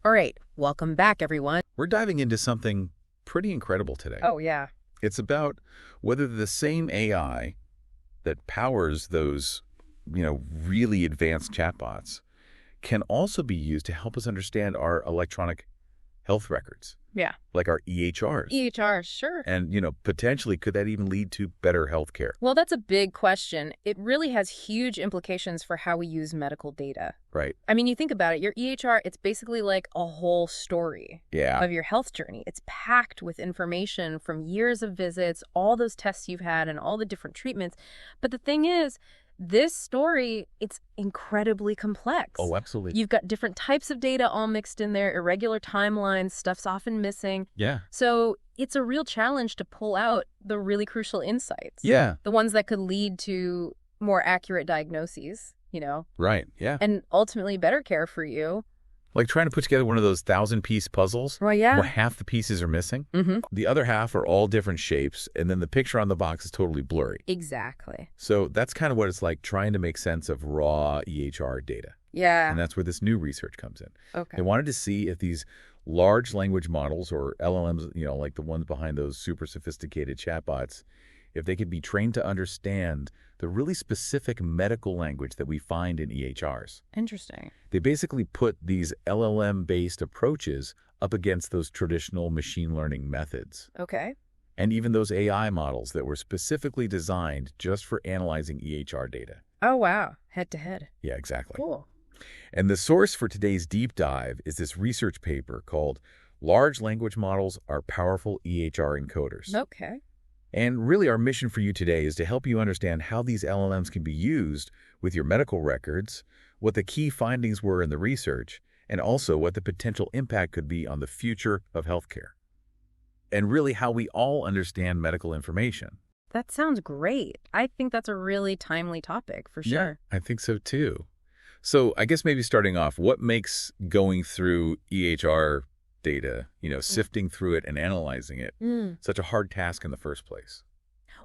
All right, welcome back, everyone. We're diving into something pretty incredible today. Oh, yeah. It's about whether the same AI that powers those, really advanced chatbots can also be used to help us understand our electronic health records, Yeah. like our EHRs. EHR, sure. And, potentially could that even lead to better healthcare? Well, that's a big question. It really has huge implications for how we use medical data. Right. I mean, you think about it, your EHR, it's basically like a whole story of your health journey. It's packed with information from years of visits, all those tests you've had, and all the different treatments. But the thing is, this story, it's incredibly complex. Oh, absolutely. You've got different types of data all mixed in there, irregular timelines, stuff's often missing. Yeah. So it's a real challenge to pull out the really crucial insights. Yeah. The ones that could lead to more accurate diagnoses, Right. Yeah. and ultimately better care for you. Like trying to put together one of those 1,000-piece puzzles Well, yeah. where half the pieces are missing. Mm-hmm. The other half are all different shapes, and then the picture on the box is totally blurry. Exactly. So that's kind of what it's like trying to make sense of raw EHR data. Yeah. And that's where this new research comes in. Okay. They wanted to see if these large language models, or LLMs, like the ones behind those super sophisticated chatbots, if they could be trained to understand the really specific medical language that we find in EHRs. Interesting. They basically put these LLM-based approaches up against those traditional machine learning methods, Okay. and even those AI models that were specifically designed just for analyzing EHR data. Oh, wow. Head to head. Yeah, exactly. Cool. And the source for today's deep dive is this research paper called Large Language Models Are Powerful EHR Encoders. Okay. And really our mission for you today is to help you understand how these LLMs can be used with your medical records, what the key findings were in the research, and also what the potential impact could be on the future of healthcare. And really how we all understand medical information. That sounds great. I think that's a really timely topic for sure. Yeah, I think so too. So I guess maybe starting off, what makes going through EHR data, sifting through it and analyzing it, such a hard task in the first place?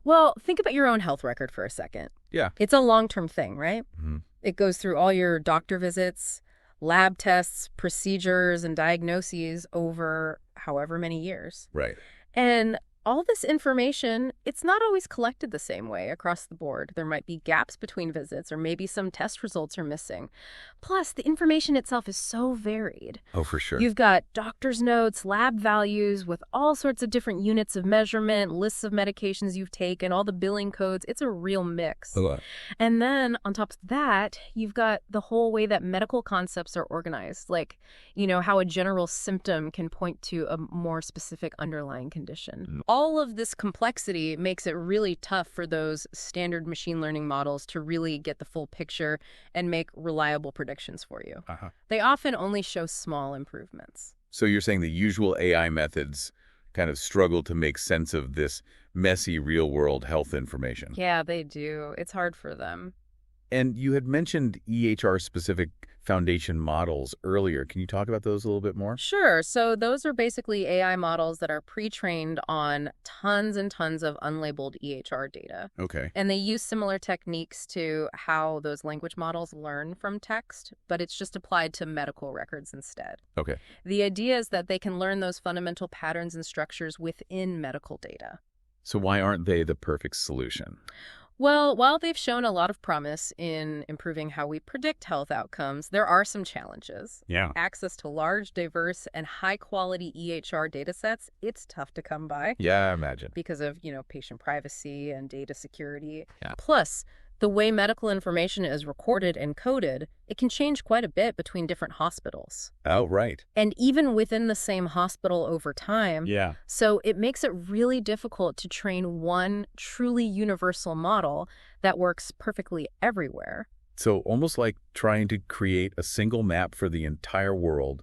Well, think about your own health record for a second. Yeah. It's a long-term thing, right? Mm-hmm. It goes through all your doctor visits, lab tests, procedures, and diagnoses over however many years. Right. And all this information, it's not always collected the same way across the board. There might be gaps between visits, or maybe some test results are missing. Plus, the information itself is so varied. Oh, for sure. You've got doctor's notes, lab values with all sorts of different units of measurement, lists of medications you've taken, all the billing codes. It's a real mix. And then on top of that, you've got the whole way that medical concepts are organized, like, how a general symptom can point to a more specific underlying condition. All of this complexity makes it really tough for those standard machine learning models to really get the full picture and make reliable predictions for you. They often only show small improvements. So you're saying the usual AI methods kind of struggle to make sense of this messy real-world health information. Yeah, they do. It's hard for them. And you had mentioned EHR-specific foundation models earlier. Can you talk about those a little bit more? Sure. So those are basically AI models that are pre-trained on tons and tons of unlabeled EHR data. Okay. And they use similar techniques to how those language models learn from text, but it's just applied to medical records instead. Okay. The idea is that they can learn those fundamental patterns and structures within medical data. So why aren't they the perfect solution? Well, while they've shown a lot of promise in improving how we predict health outcomes, there are some challenges. Yeah. Access to large, diverse, and high-quality EHR data sets, it's tough to come by. Yeah, I imagine. Because of, patient privacy and data security. Yeah. Plus, the way medical information is recorded and coded, it can change quite a bit between different hospitals. Oh, right. And even within the same hospital over time. Yeah. So it makes it really difficult to train one truly universal model that works perfectly everywhere. So almost like trying to create a single map for the entire world,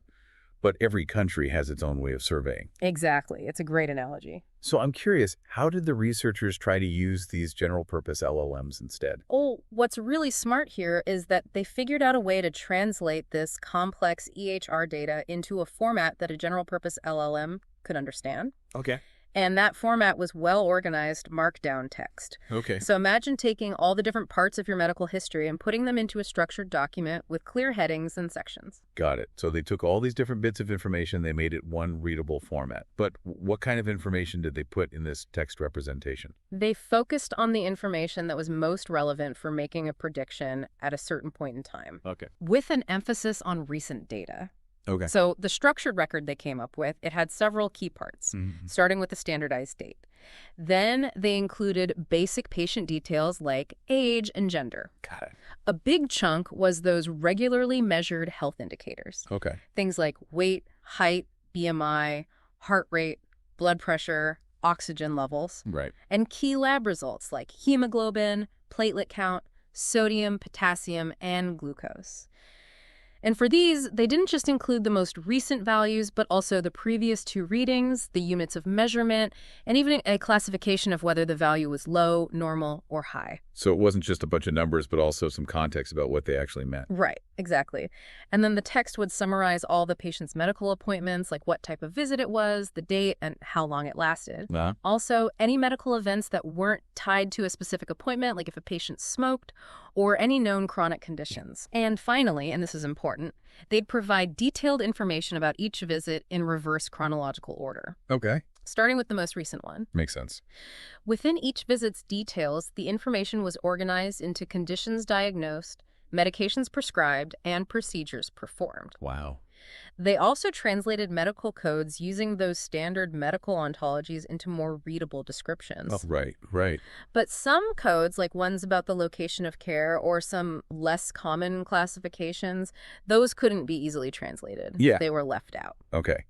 but every country has its own way of surveying. Exactly. It's a great analogy. So I'm curious, how did the researchers try to use these general-purpose LLMs instead? Oh, what's really smart here is that they figured out a way to translate this complex EHR data into a format that a general-purpose LLM could understand. Okay. And that format was well-organized markdown text. Okay. So imagine taking all the different parts of your medical history and putting them into a structured document with clear headings and sections. Got it. So they took all these different bits of information, they made it one readable format. But what kind of information did they put in this text representation? They focused on the information that was most relevant for making a prediction at a certain point in time, Okay. with an emphasis on recent data. Okay. So the structured record they came up with, it had several key parts, starting with the standardized date. Then they included basic patient details like age and gender. Got it. A big chunk was those regularly measured health indicators. Okay. Things like weight, height, BMI, heart rate, blood pressure, oxygen levels, Right. and key lab results like hemoglobin, platelet count, sodium, potassium, and glucose. And for these, they didn't just include the most recent values, but also the previous 2 readings, the units of measurement, and even a classification of whether the value was low, normal, or high. So it wasn't just a bunch of numbers, but also some context about what they actually meant. Right, exactly. And then the text would summarize all the patient's medical appointments, like what type of visit it was, the date, and how long it lasted. Also, any medical events that weren't tied to a specific appointment, like if a patient smoked, or any known chronic conditions. And finally, and this is important, they'd provide detailed information about each visit in reverse chronological order. Okay. Starting with the most recent one. Makes sense. Within each visit's details, the information was organized into conditions diagnosed, medications prescribed, and procedures performed. Wow. They also translated medical codes using those standard medical ontologies into more readable descriptions. Oh, right. But some codes, like ones about the location of care or some less common classifications, those couldn't be easily translated. Yeah. They were left out. Okay.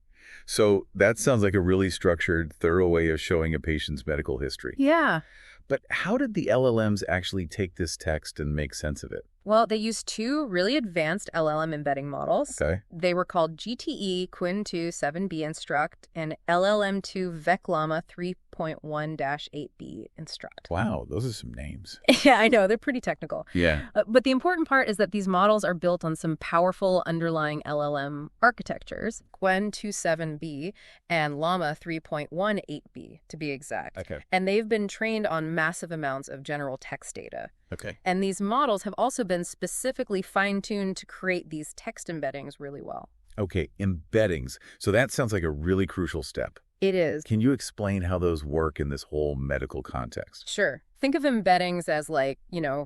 So that sounds like a really structured, thorough way of showing a patient's medical history. Yeah. But how did the LLMs actually take this text and make sense of it? Well, they used 2 really advanced LLM embedding models. Okay. They were called GTE Quin2 7B Instruct and LLM2 VecLlama 3.1-8B Instruct. Wow, those are some names. Yeah, I know. They're pretty technical. Yeah. But the important part is that these models are built on some powerful underlying LLM architectures, Quin2 7B and Llama 3.18B to be exact. Okay. And they've been trained on massive amounts of general text data. Okay. And these models have also been specifically fine-tuned to create these text embeddings really well. Okay, embeddings. So that sounds like a really crucial step. It is. Can you explain how those work in this whole medical context? Sure. Think of embeddings as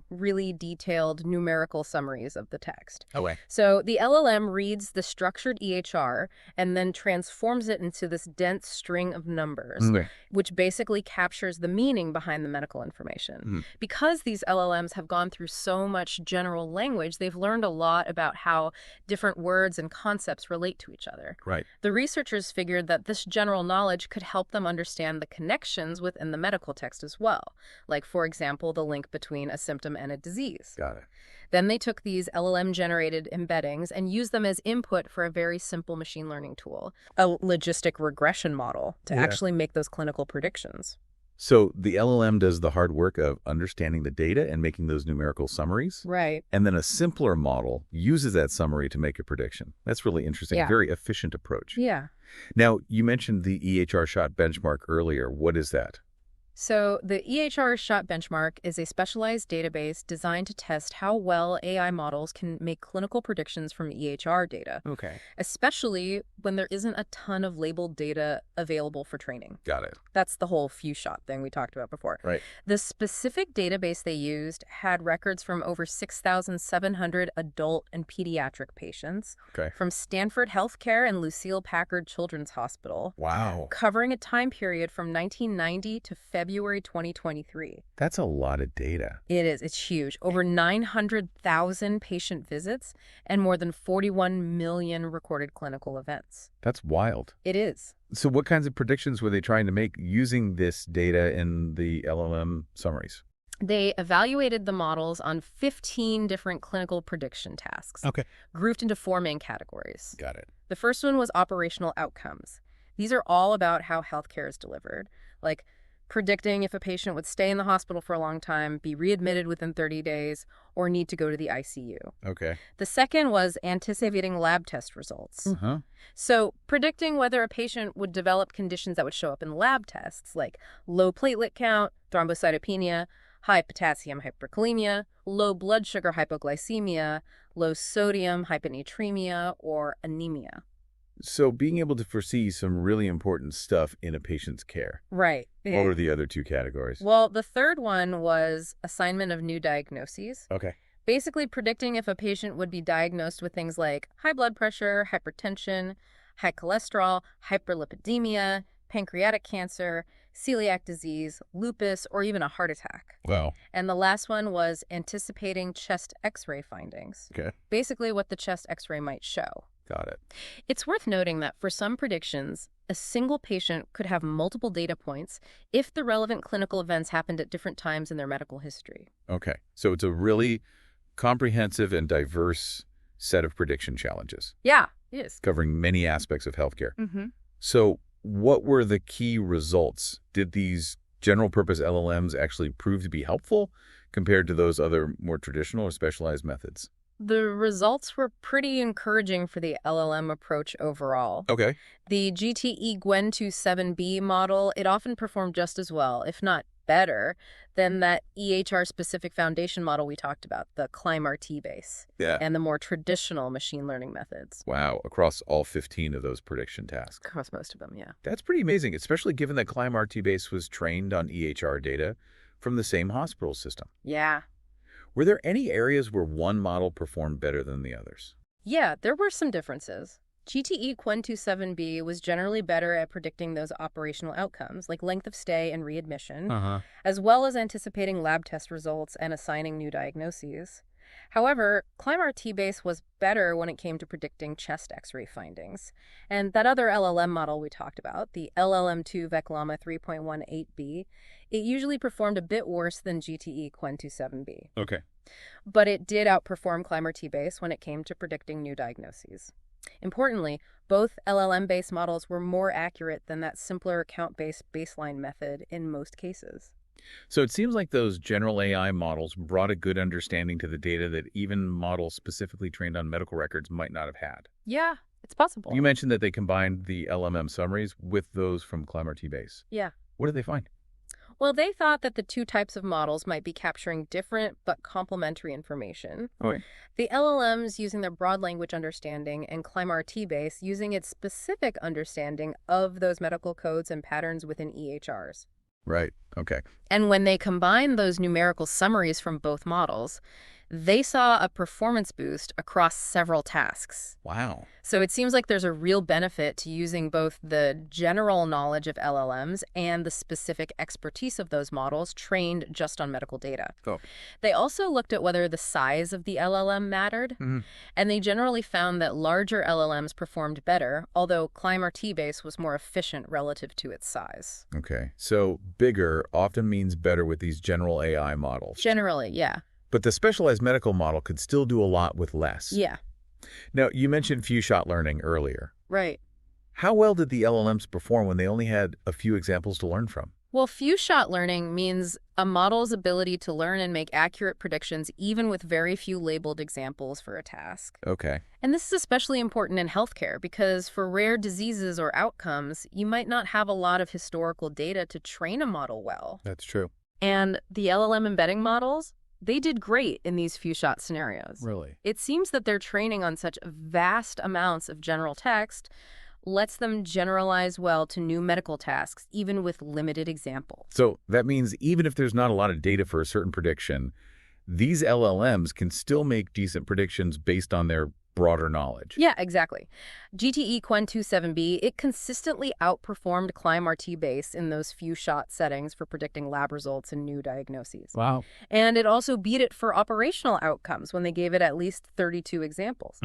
really detailed numerical summaries of the text. Okay. So the LLM reads the structured EHR and then transforms it into this dense string of numbers, which basically captures the meaning behind the medical information. Because these LLMs have gone through so much general language, they've learned a lot about how different words and concepts relate to each other. Right. The researchers figured that this general knowledge could help them understand the connections within the medical text as well, like, for example, the link between a symptom and a disease. Got it. Then they took these LLM-generated embeddings and used them as input for a very simple machine learning tool, a logistic regression model, to actually make those clinical predictions. So the LLM does the hard work of understanding the data and making those numerical summaries. Right. And then a simpler model uses that summary to make a prediction. That's really interesting. Yeah. Very efficient approach. Yeah. Now, you mentioned the EHR shot benchmark earlier. What is that? So the EHR shot benchmark is a specialized database designed to test how well AI models can make clinical predictions from EHR data. Okay. Especially when there isn't a ton of labeled data available for training. Got it. That's the whole few shot thing we talked about before. Right. The specific database they used had records from over 6,700 adult and pediatric patients. Okay. From Stanford Healthcare and Lucile Packard Children's Hospital. Wow. Covering a time period from 1990 to February 2023. That's a lot of data. It is. It's huge. Over 900,000 patient visits and more than 41 million recorded clinical events. That's wild. It is. So what kinds of predictions were they trying to make using this data in the LLM summaries? They evaluated the models on 15 different clinical prediction tasks. Okay. Grouped into 4 main categories. Got it. The first one was operational outcomes. These are all about how healthcare is delivered, like predicting if a patient would stay in the hospital for a long time, be readmitted within 30 days, or need to go to the ICU. Okay. The second was anticipating lab test results. So predicting whether a patient would develop conditions that would show up in lab tests, like low platelet count, thrombocytopenia, high potassium hyperkalemia, low blood sugar hypoglycemia, low sodium hyponatremia, or anemia. So being able to foresee some really important stuff in a patient's care. Right. What were the other two categories? Well, the third one was assignment of new diagnoses. Okay. Basically predicting if a patient would be diagnosed with things like high blood pressure, hypertension, high cholesterol, hyperlipidemia, pancreatic cancer, celiac disease, lupus, or even a heart attack. Wow. And the last one was anticipating chest x-ray findings. Okay. Basically what the chest x-ray might show. Got it. It's worth noting that for some predictions, a single patient could have multiple data points if the relevant clinical events happened at different times in their medical history. Okay. So it's a really comprehensive and diverse set of prediction challenges. Yeah, it is. Covering many aspects of healthcare. So what were the key results? Did these general-purpose LLMs actually prove to be helpful compared to those other more traditional or specialized methods? The results were pretty encouraging for the LLM approach overall. Okay. The GTE Gwen27B model, it often performed just as well, if not better, than that EHR-specific foundation model we talked about, the ClimRT base, and the more traditional machine learning methods. Wow, across all 15 of those prediction tasks. Across most of them, yeah. That's pretty amazing, especially given that ClimRT base was trained on EHR data from the same hospital system. Yeah. Were there any areas where one model performed better than the others? Yeah, there were some differences. GTE Gwen27B was generally better at predicting those operational outcomes, like length of stay and readmission, as well as anticipating lab test results and assigning new diagnoses. However, ClimRT base was better when it came to predicting chest x-ray findings. And that other LLM model we talked about, the LLM2 VecLlama 3.18b, it usually performed a bit worse than GTE Gwen27B. Okay. But it did outperform ClimRT base when it came to predicting new diagnoses. Importantly, both LLM-based models were more accurate than that simpler count-based baseline method in most cases. So it seems like those general AI models brought a good understanding to the data that even models specifically trained on medical records might not have had. Yeah, it's possible. You mentioned that they combined the LMM summaries with those from ClimRT base. Yeah. What did they find? Well, they thought that the two types of models might be capturing different but complementary information. Okay. The LLMs using their broad language understanding and ClimRT base using its specific understanding of those medical codes and patterns within EHRs. Right. Okay. And when they combined those numerical summaries from both models, they saw a performance boost across several tasks. Wow. So it seems like there's a real benefit to using both the general knowledge of LLMs and the specific expertise of those models trained just on medical data. Oh. They also looked at whether the size of the LLM mattered, and they generally found that larger LLMs performed better, although ClimRT base was more efficient relative to its size. Okay. So bigger often means better with these general AI models. Generally, yeah. But the specialized medical model could still do a lot with less. Yeah. Now, you mentioned few-shot learning earlier. Right. How well did the LLMs perform when they only had a few examples to learn from? Well, few-shot learning means a model's ability to learn and make accurate predictions even with very few labeled examples for a task. Okay. And this is especially important in healthcare because for rare diseases or outcomes, you might not have a lot of historical data to train a model well. That's true. And the LLM embedding models, they did great in these few-shot scenarios. Really? It seems that their training on such vast amounts of general text lets them generalize well to new medical tasks, even with limited examples. So that means even if there's not a lot of data for a certain prediction, these LLMs can still make decent predictions based on their broader knowledge. Yeah, exactly. GTE Gwen27B, it consistently outperformed ClimRT base in those few-shot settings for predicting lab results and new diagnoses. Wow. And it also beat it for operational outcomes when they gave it at least 32 examples.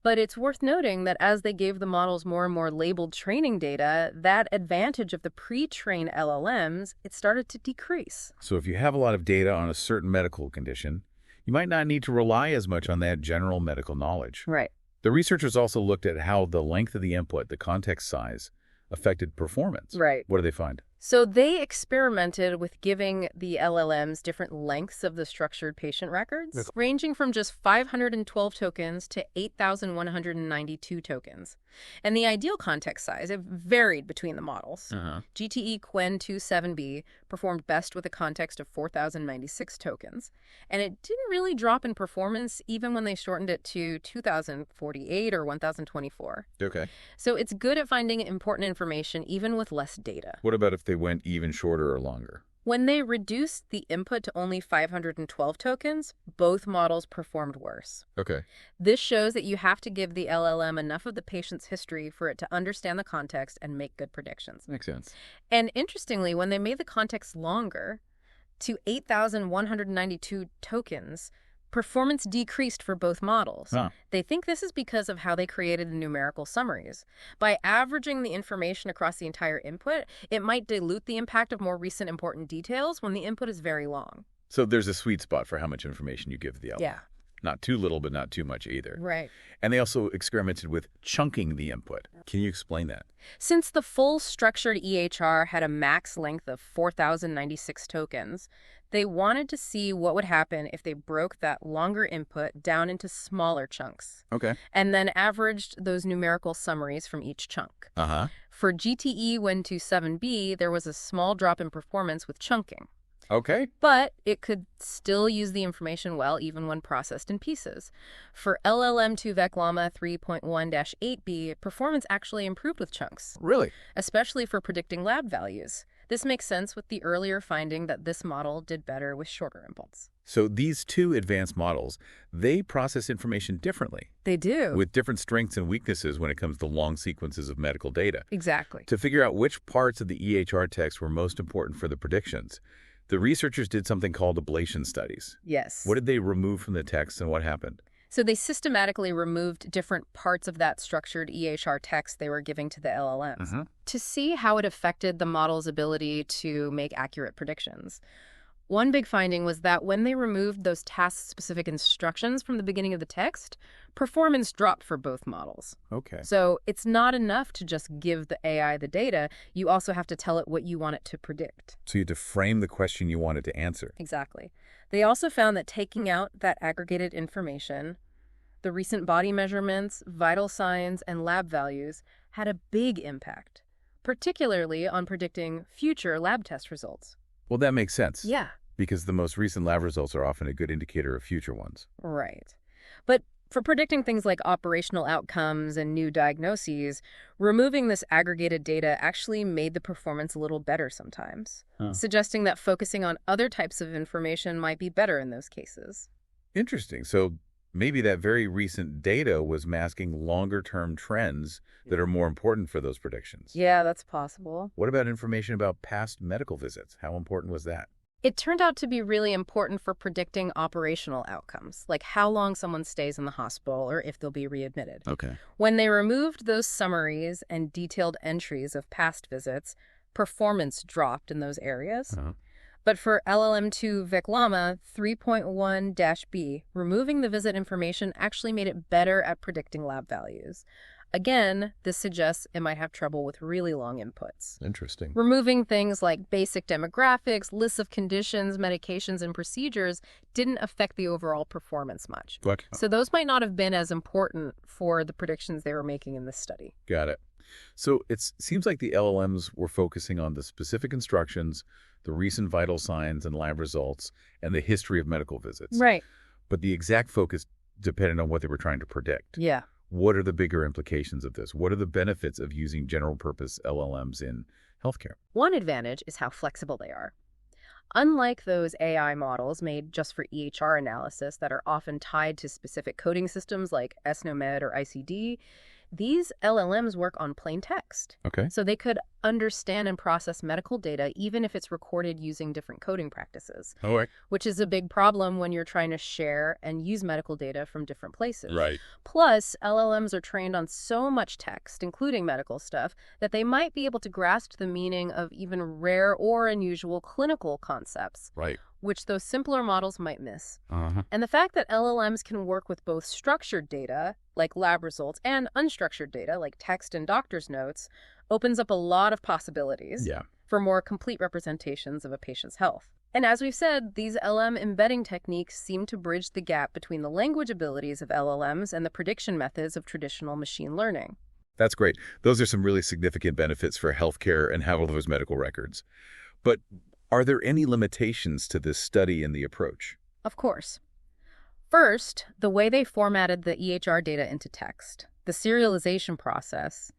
But it's worth noting that as they gave the models more and more labeled training data, that advantage of the pre-trained LLMs, it started to decrease. So if you have a lot of data on a certain medical condition, you might not need to rely as much on that general medical knowledge. Right. The researchers also looked at how the length of the input, the context size, affected performance. Right. What did they find? So they experimented with giving the LLMs different lengths of the structured patient records, Okay. ranging from just 512 tokens to 8,192 tokens. And the ideal context size, it varied between the models. GTE Qwen 27B performed best with a context of 4,096 tokens, and it didn't really drop in performance even when they shortened it to 2,048 or 1,024. Okay. So it's good at finding important information even with less data. What about if they went even shorter or longer? When they reduced the input to only 512 tokens, both models performed worse. Okay. This shows that you have to give the LLM enough of the patient's history for it to understand the context and make good predictions. Makes sense. And interestingly, when they made the context longer, to 8,192 tokens, performance decreased for both models. Huh. They think this is because of how they created the numerical summaries. By averaging the information across the entire input, it might dilute the impact of more recent important details when the input is very long. So there's a sweet spot for how much information you give the LLM. Yeah. Not too little, but not too much either. Right. And they also experimented with chunking the input. Can you explain that? Since the full structured EHR had a max length of 4,096 tokens, they wanted to see what would happen if they broke that longer input down into smaller chunks. Okay. And then averaged those numerical summaries from each chunk. For GTE 127B, there was a small drop in performance with chunking. Okay. But it could still use the information well even when processed in pieces. For LLM2 VecLlama 3.1-8b, performance actually improved with chunks, Really? especially for predicting lab values. This makes sense with the earlier finding that this model did better with shorter inputs. So these two advanced models, they process information differently, They do. with different strengths and weaknesses when it comes to long sequences of medical data. Exactly. To figure out which parts of the EHR text were most important for the predictions, the researchers did something called ablation studies. Yes. What did they remove from the text and what happened? So they systematically removed different parts of that structured EHR text they were giving to the LLMs to see how it affected the model's ability to make accurate predictions. One big finding was that when they removed those task-specific instructions from the beginning of the text, performance dropped for both models. Okay. So it's not enough to just give the AI the data. You also have to tell it what you want it to predict. So you had to frame the question you wanted to answer. Exactly. They also found that taking out that aggregated information, the recent body measurements, vital signs, and lab values had a big impact, particularly on predicting future lab test results. Well, that makes sense. Yeah. Because the most recent lab results are often a good indicator of future ones. Right. But for predicting things like operational outcomes and new diagnoses, removing this aggregated data actually made the performance a little better sometimes, suggesting that focusing on other types of information might be better in those cases. Interesting. So maybe that very recent data was masking longer-term trends that are more important for those predictions. Yeah, that's possible. What about information about past medical visits? How important was that? It turned out to be really important for predicting operational outcomes, like how long someone stays in the hospital or if they'll be readmitted. Okay. When they removed those summaries and detailed entries of past visits, performance dropped in those areas. But for LLM2 VecLlama 3.1-b, removing the visit information actually made it better at predicting lab values. Again, this suggests it might have trouble with really long inputs. Interesting. Removing things like basic demographics, lists of conditions, medications, and procedures didn't affect the overall performance much. What? So those might not have been as important for the predictions they were making in this study. Got it. So it seems like the LLMs were focusing on the specific instructions, the recent vital signs and lab results, and the history of medical visits. Right. But the exact focus depended on what they were trying to predict. Yeah. What are the bigger implications of this? What are the benefits of using general-purpose LLMs in healthcare? One advantage is how flexible they are. Unlike those AI models made just for EHR analysis that are often tied to specific coding systems like SNOMED or ICD, these LLMs work on plain text. Okay. So they could understand and process medical data even if it's recorded using different coding practices. All right. Which is a big problem when you're trying to share and use medical data from different places. Right. Plus, LLMs are trained on so much text, including medical stuff, that they might be able to grasp the meaning of even rare or unusual clinical concepts. Right. Which those simpler models might miss. And the fact that LLMs can work with both structured data, like lab results, and unstructured data, like text and doctor's notes, opens up a lot of possibilities. Yeah. for more complete representations of a patient's health. And as we've said, these LM embedding techniques seem to bridge the gap between the language abilities of LLMs and the prediction methods of traditional machine learning. That's great. Those are some really significant benefits for healthcare and how those medical records. But are there any limitations to this study and the approach? Of course. First, the way they formatted the EHR data into text, the serialization process,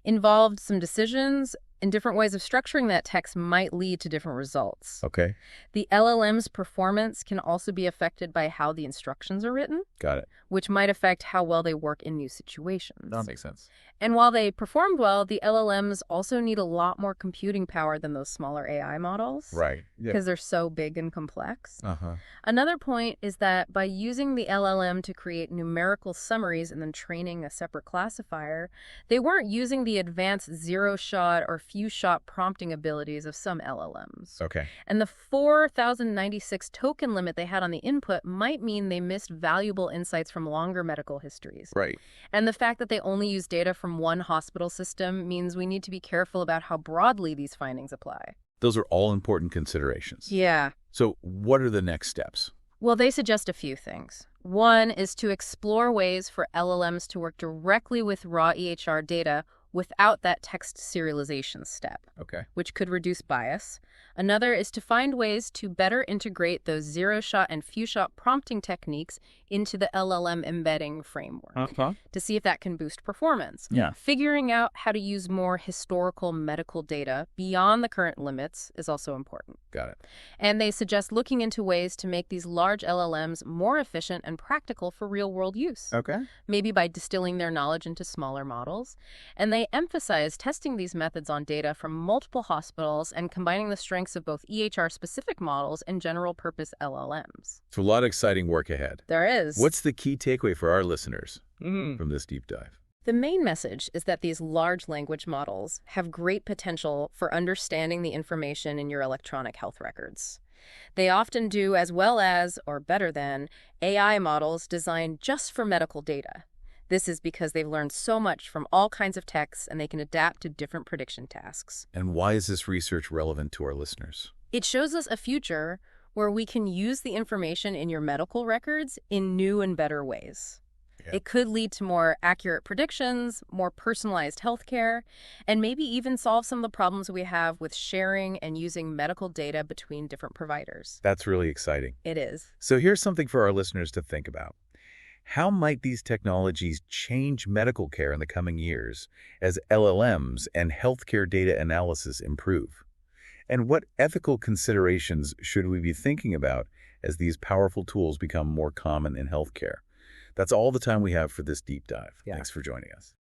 involved some decisions, and different ways of structuring that text might lead to different results. Okay. The LLM's performance can also be affected by how the instructions are written. Got it. Which might affect how well they work in new situations. That makes sense. And while they performed well, the LLMs also need a lot more computing power than those smaller AI models. Right. Because they're so big and complex. Uh-huh. Another point is that by using the LLM to create numerical summaries and then training a separate classifier, they weren't using the advanced zero-shot or few-shot prompting abilities of some LLMs. Okay. And the 4,096 token limit they had on the input might mean they missed valuable insights from longer medical histories. Right. And the fact that they only use data from one hospital system means we need to be careful about how broadly these findings apply. Those are all important considerations. Yeah. So what are the next steps? Well, they suggest a few things. One is to explore ways for LLMs to work directly with raw EHR data without that text serialization step, which could reduce bias. Another is to find ways to better integrate those zero-shot and few-shot prompting techniques into the LLM embedding framework to see if that can boost performance. Yeah. Figuring out how to use more historical medical data beyond the current limits is also important. Got it. And they suggest looking into ways to make these large LLMs more efficient and practical for real-world use. Okay. Maybe by distilling their knowledge into smaller models. And they emphasize testing these methods on data from multiple hospitals and combining the strengths of both EHR-specific models and general-purpose LLMs. So a lot of exciting work ahead. There is. What's the key takeaway for our listeners from this deep dive? The main message is that these large language models have great potential for understanding the information in your electronic health records. They often do as well as, or better than, AI models designed just for medical data. This is because they've learned so much from all kinds of texts and they can adapt to different prediction tasks. And why is this research relevant to our listeners? It shows us a future where we can use the information in your medical records in new and better ways. Yeah. It could lead to more accurate predictions, more personalized healthcare, and maybe even solve some of the problems we have with sharing and using medical data between different providers. That's really exciting. It is. So here's something for our listeners to think about. How might these technologies change medical care in the coming years as LLMs and healthcare data analysis improve? And what ethical considerations should we be thinking about as these powerful tools become more common in healthcare? That's all the time we have for this deep dive. Thanks for joining us.